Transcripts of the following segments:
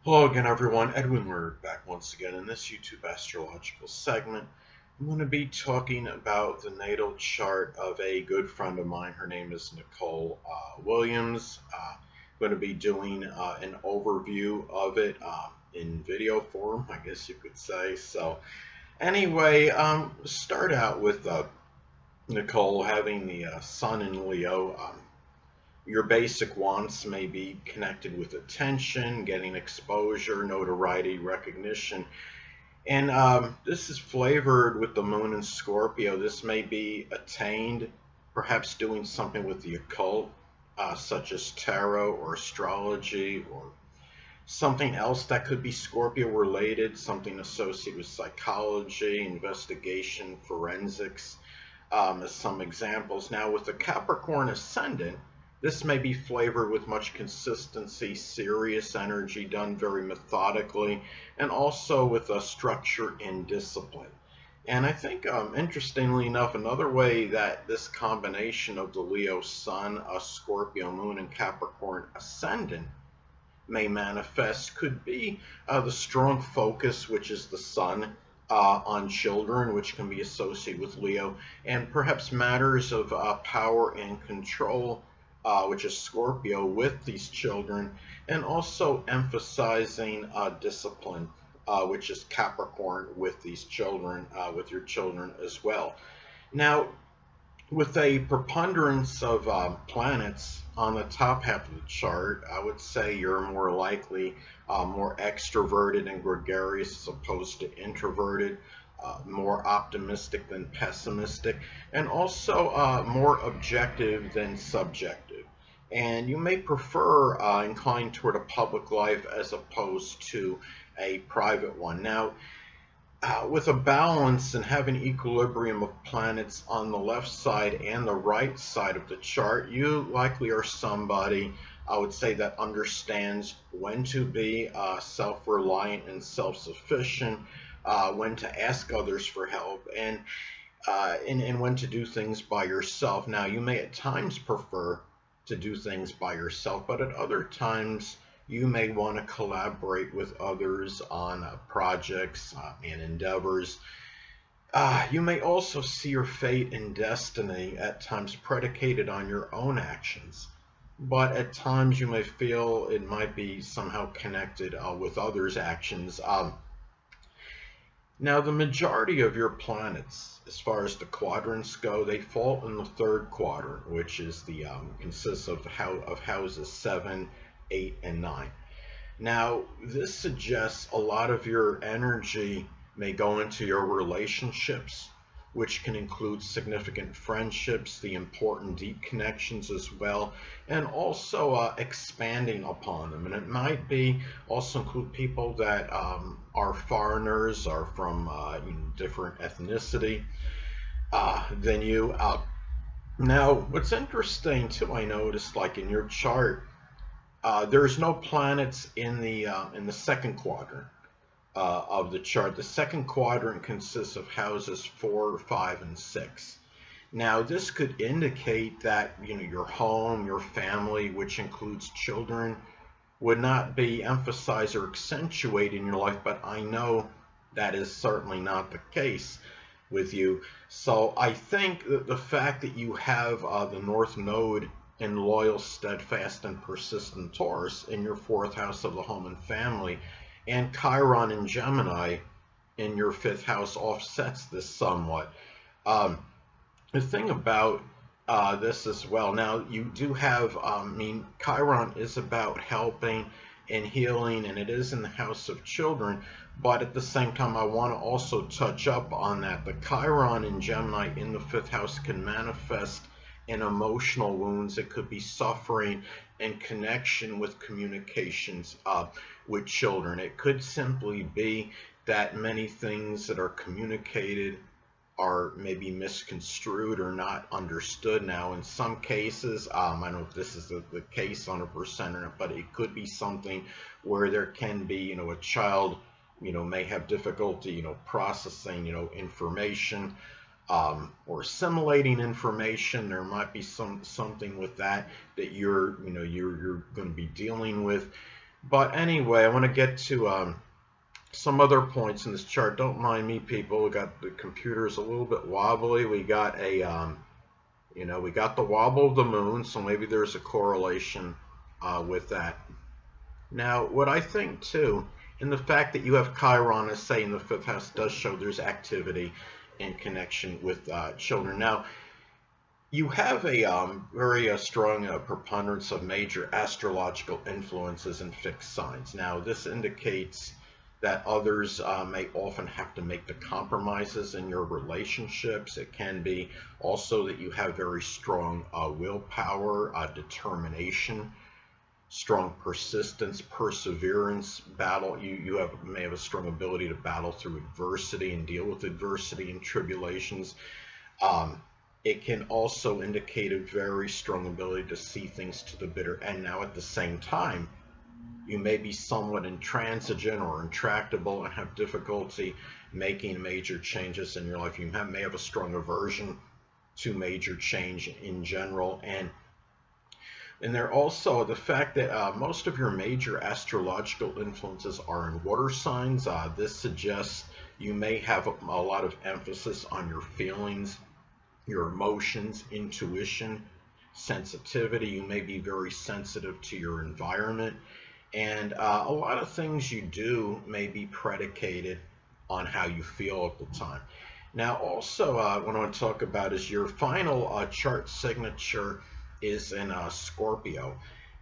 Hello again, everyone. Edwin Learnard back once again in this YouTube astrological segment. I'm going to be talking about the natal chart of a good friend of mine. Her name is Nicole Williams. I'm going to be doing an overview of it in video form, I guess you could say. So, anyway, start out with Nicole having the sun in Leo. Your basic wants may be connected with attention, getting exposure, notoriety, recognition. And this is flavored with the moon in Scorpio. This may be attained, perhaps doing something with the occult, such as tarot or astrology or something else that could be Scorpio related, something associated with psychology, investigation, forensics, as some examples. Now, with the Capricorn ascendant, this may be flavored with much consistency, serious energy, done very methodically, and also with a structure and discipline. And I think, interestingly enough, another way that this combination of the Leo Sun, a Scorpio Moon, and Capricorn Ascendant may manifest could be the strong focus, which is the sun, on children, which can be associated with Leo, and perhaps matters of power and control, which is Scorpio, with these children, and also emphasizing discipline, which is Capricorn, with these children, with your children as well. Now, with a preponderance of planets on the top half of the chart, I would say you're more likely more extroverted and gregarious as opposed to introverted, more optimistic than pessimistic, and also more objective than subjective. And you may prefer incline toward a public life as opposed to a private one. Now, with a balance and having equilibrium of planets on the left side and the right side of the chart, you likely are somebody, I would say, that understands when to be self-reliant and self-sufficient, when to ask others for help, and when to do things by yourself. Now, you may at times prefer to do things by yourself, but at other times you may want to collaborate with others on projects and endeavors. You may also see your fate and destiny at times predicated on your own actions, but at times you may feel it might be somehow connected with others' actions. Now, the majority of your planets, as far as the quadrants go, they fall in the third quadrant, which is the consists of houses 7, 8, and 9. Now, this suggests a lot of your energy may go into your relationships, which can include significant friendships, the important deep connections as well, and also expanding upon them. And it might be also include people that are foreigners, are from different ethnicity than you. Now, what's interesting too, I noticed, like in your chart, there's no planets in the second quadrant of the chart. The second quadrant consists of houses 4, 5, and 6. Now, this could indicate that your home, your family, which includes children, would not be emphasized or accentuated in your life. But I know that is certainly not the case with you. So I think that the fact that you have the North Node in loyal, steadfast, and persistent Taurus in your fourth house of the home and family, and Chiron in Gemini in your fifth house offsets this somewhat. Um, the thing about this as well, now you do have, Chiron is about helping and healing, and it is in the house of children, but at the same time, I want to also touch up on that. The Chiron in Gemini in the fifth house can manifest in emotional wounds. It could be suffering and connection with communications with children. It could simply be that many things that are communicated are maybe misconstrued or not understood. Now, in some cases, I don't know if this is the case 100% or not, but it could be something where there can be, a child, may have difficulty, processing, information, or assimilating information. There might be something with that you're going to be dealing with. But anyway, I want to get to some other points in this chart. Don't mind me, people. We got the computer's a little bit wobbly. We got a we got the wobble of the moon, so maybe there's a correlation with that. Now, what I think too, and the fact that you have Chiron, as say in the fifth house, does show there's activity in connection with children. Now, you have a very strong preponderance of major astrological influences in fixed signs. Now, this indicates that others may often have to make the compromises in your relationships. It can be also that you have very strong willpower, determination, strong persistence, perseverance, battle. You may have a strong ability to battle through adversity and deal with adversity and tribulations. It can also indicate a very strong ability to see things to the bitter end. Now, at the same time, you may be somewhat intransigent or intractable and have difficulty making major changes in your life. You may have a strong aversion to major change in general. And there also the fact that most of your major astrological influences are in water signs. This suggests you may have a lot of emphasis on your feelings, your emotions, intuition, sensitivity. You may be very sensitive to your environment. And a lot of things you do may be predicated on how you feel at the time. Now, also, what I want to talk about is your final chart signature is in Scorpio.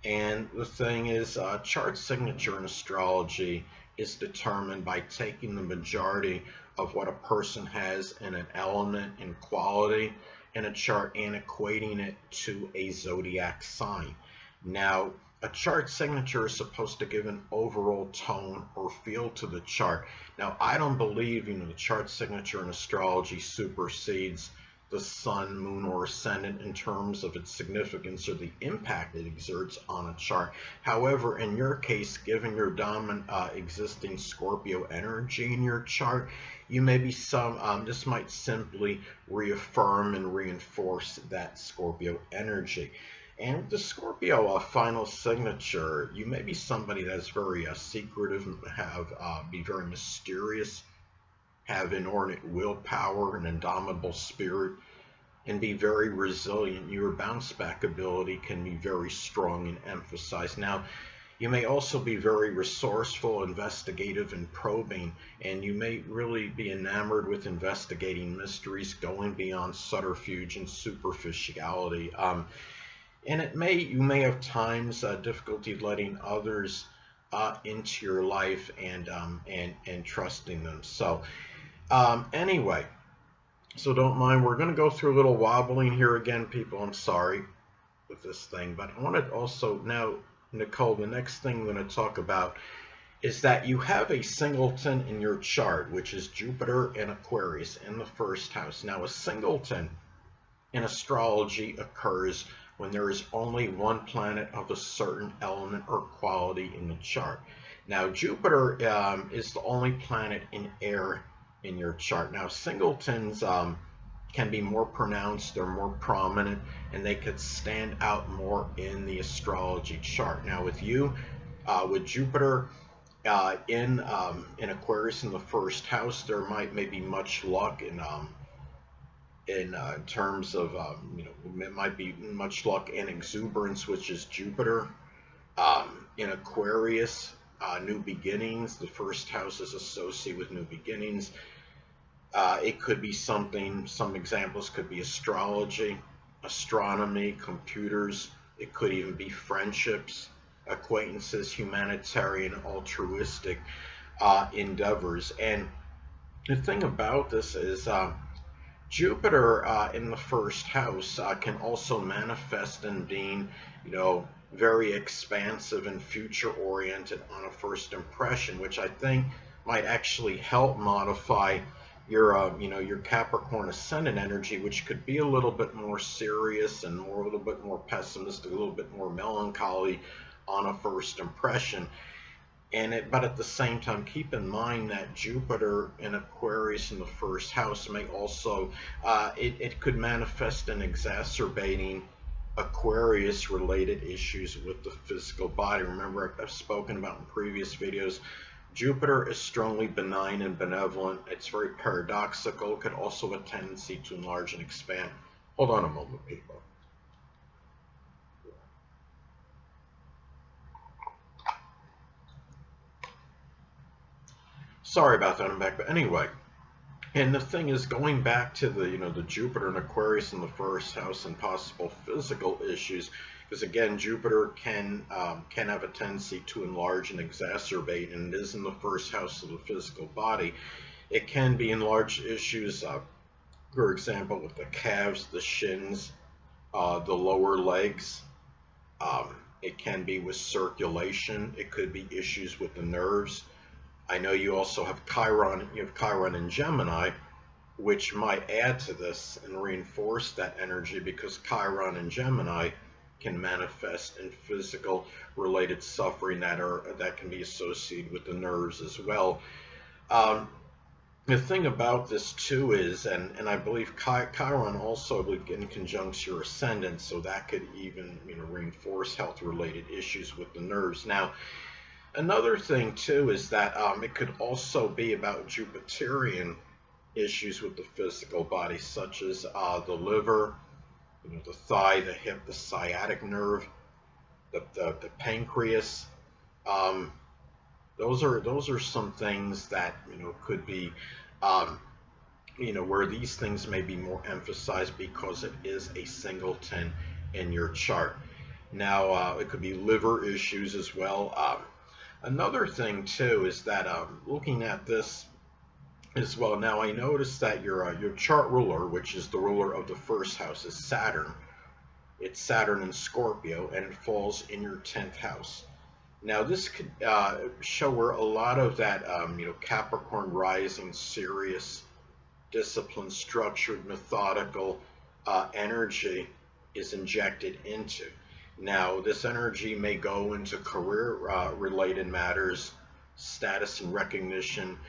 And the thing is, chart signature in astrology is determined by taking the majority of what a person has in an element and quality in a chart and equating it to a zodiac sign. Now, a chart signature is supposed to give an overall tone or feel to the chart. Now, I don't believe the chart signature in astrology supersedes the sun, moon, or ascendant in terms of its significance or the impact it exerts on a chart. However, in your case, given your dominant existing Scorpio energy in your chart, you may be this might simply reaffirm and reinforce that Scorpio energy. And with the Scorpio final signature, you may be somebody that's very secretive, be very mysterious, have inordinate willpower and indomitable spirit, and be very resilient. Your bounce back ability can be very strong and emphasized. Now, you may also be very resourceful, investigative, and probing, and you may really be enamored with investigating mysteries, going beyond subterfuge and superficiality. And you may have times difficulty letting others into your life and trusting them. So anyway, so don't mind. We're going to go through a little wobbling here again, people. I'm sorry with this thing, but I want to also now, Nicole, the next thing I'm going to talk about is that you have a singleton in your chart, which is Jupiter and Aquarius in the first house. Now, a singleton in astrology occurs when there is only one planet of a certain element or quality in the chart. Now, Jupiter is the only planet in air in your chart. Now, singletons can be more pronounced, they're more prominent, and they could stand out more in the astrology chart. Now, with you, with Jupiter in Aquarius in the first house, there maybe much luck in terms of it might be much luck and exuberance, which is Jupiter. In Aquarius, new beginnings. The first house is associated with new beginnings. It could be something. Some examples could be astrology, astronomy, computers. It could even be friendships, acquaintances, humanitarian, altruistic endeavors. And the thing about this is Jupiter in the first house can also manifest in being, very expansive and future-oriented on a first impression, which I think might actually help modify your Capricorn ascendant energy, which could be a little bit more serious and a little bit more pessimistic, a little bit more melancholy on a first impression. But at the same time, keep in mind that Jupiter in Aquarius in the first house may also, it could manifest in exacerbating Aquarius related issues with the physical body. Remember, I've spoken about in previous videos, Jupiter is strongly benign and benevolent. It's very paradoxical. It could also have a tendency to enlarge and expand. Hold on a moment, people. Sorry about that, I'm back. But anyway, and the thing is, going back to the Jupiter and Aquarius in the first house and possible physical issues, because again, Jupiter can have a tendency to enlarge and exacerbate, and it is in the first house of the physical body. It can be enlarged issues, for example, with the calves, the shins, the lower legs. It can be with circulation. It could be issues with the nerves. I know you also have Chiron. You have Chiron in Gemini, which might add to this and reinforce that energy, because Chiron in Gemini can manifest in physical related suffering that can be associated with the nerves as well. The thing about this too is, and I believe Chiron also, I believe, in conjunction your ascendant, so that could even reinforce health related issues with the nerves. Now, another thing too is that it could also be about Jupiterian issues with the physical body, such as the liver, the thigh, the hip, the sciatic nerve, the pancreas. Those are some things that could be where these things may be more emphasized because it is a singleton in your chart. Now it could be liver issues as well. Another thing too is that looking at this as well. Now I noticed that your chart ruler, which is the ruler of the first house, is Saturn. It's Saturn in Scorpio, and it falls in your 10th house. Now this could show where a lot of that Capricorn rising, serious, disciplined, structured, methodical energy is injected into. Now this energy may go into career related matters, status and recognition,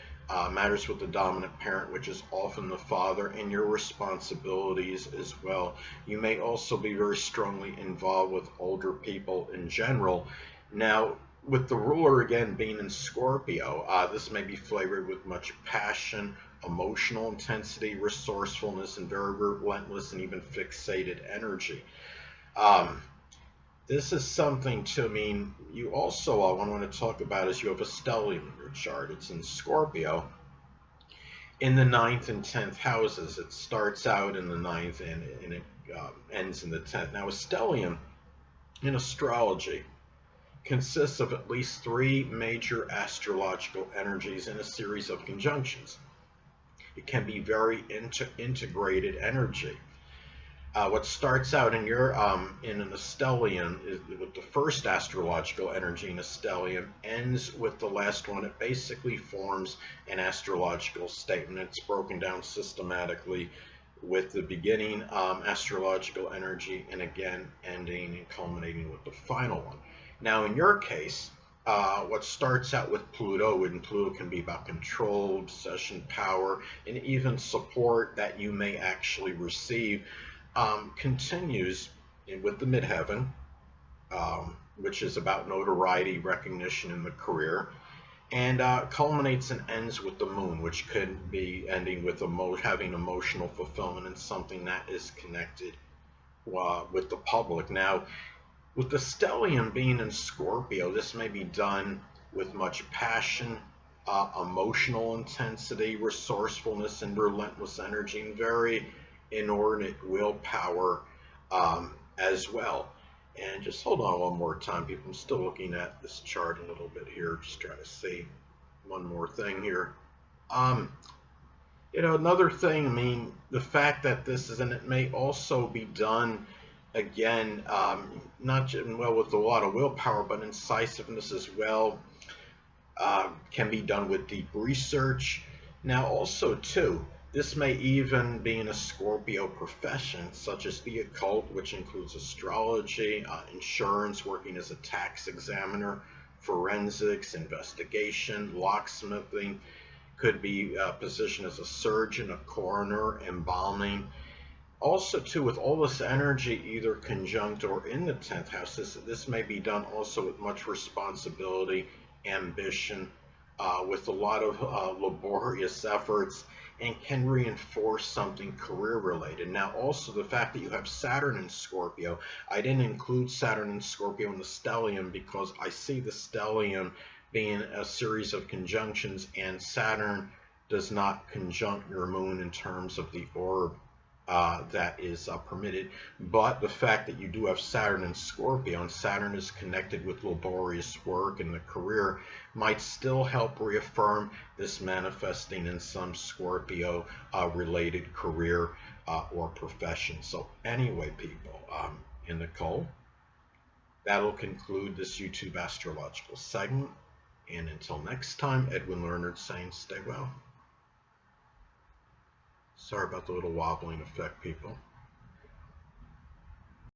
matters with the dominant parent, which is often the father, and your responsibilities as well. You may also be very strongly involved with older people in general. Now, with the ruler again being in Scorpio, this may be flavored with much passion, emotional intensity, resourcefulness, and very relentless and even fixated energy. This is something to, you also want to talk about is you have a stellium in your chart. It's in Scorpio in the 9th and 10th houses. It starts out in the 9th and it ends in the 10th. Now, a stellium in astrology consists of at least 3 major astrological energies in a series of conjunctions. It can be very integrated energy. What starts out in your in an stellium is with the first astrological energy in a stellium, ends with the last one. It basically forms an astrological statement. It's broken down systematically with the beginning astrological energy, and again ending and culminating with the final one. Now in your case, what starts out with Pluto, and Pluto can be about control, obsession, power, and even support that you may actually receive, continues with the midheaven, which is about notoriety, recognition in the career, and culminates and ends with the moon, which could be ending with having emotional fulfillment and something that is connected with the public. Now, with the stellium being in Scorpio, this may be done with much passion, emotional intensity, resourcefulness, and relentless energy, and very inordinate willpower as well. And just hold on one more time, people. I'm still looking at this chart a little bit here, just trying to see one more thing here. Another thing, the fact that this is, and it may also be done again, not just, with a lot of willpower, but incisiveness as well, can be done with deep research. Now also too, this may even be in a Scorpio profession, such as the occult, which includes astrology, insurance, working as a tax examiner, forensics, investigation, locksmithing, could be positioned as a surgeon, a coroner, embalming. Also, too, with all this energy either conjunct or in the 10th house, this may be done also with much responsibility, ambition, with a lot of laborious efforts, and can reinforce something career related. Now, also the fact that you have Saturn in Scorpio, I didn't include Saturn in Scorpio in the stellium because I see the stellium being a series of conjunctions, and Saturn does not conjunct your moon in terms of the orb that is permitted. But the fact that you do have Saturn in Scorpio, and Saturn is connected with laborious work and the career, might still help reaffirm this manifesting in some Scorpio related career or profession. So anyway, people, and Nicole, that'll conclude this YouTube astrological segment. And until next time, Edwin Learnard saying stay well. Sorry about the little wobbling effect, people.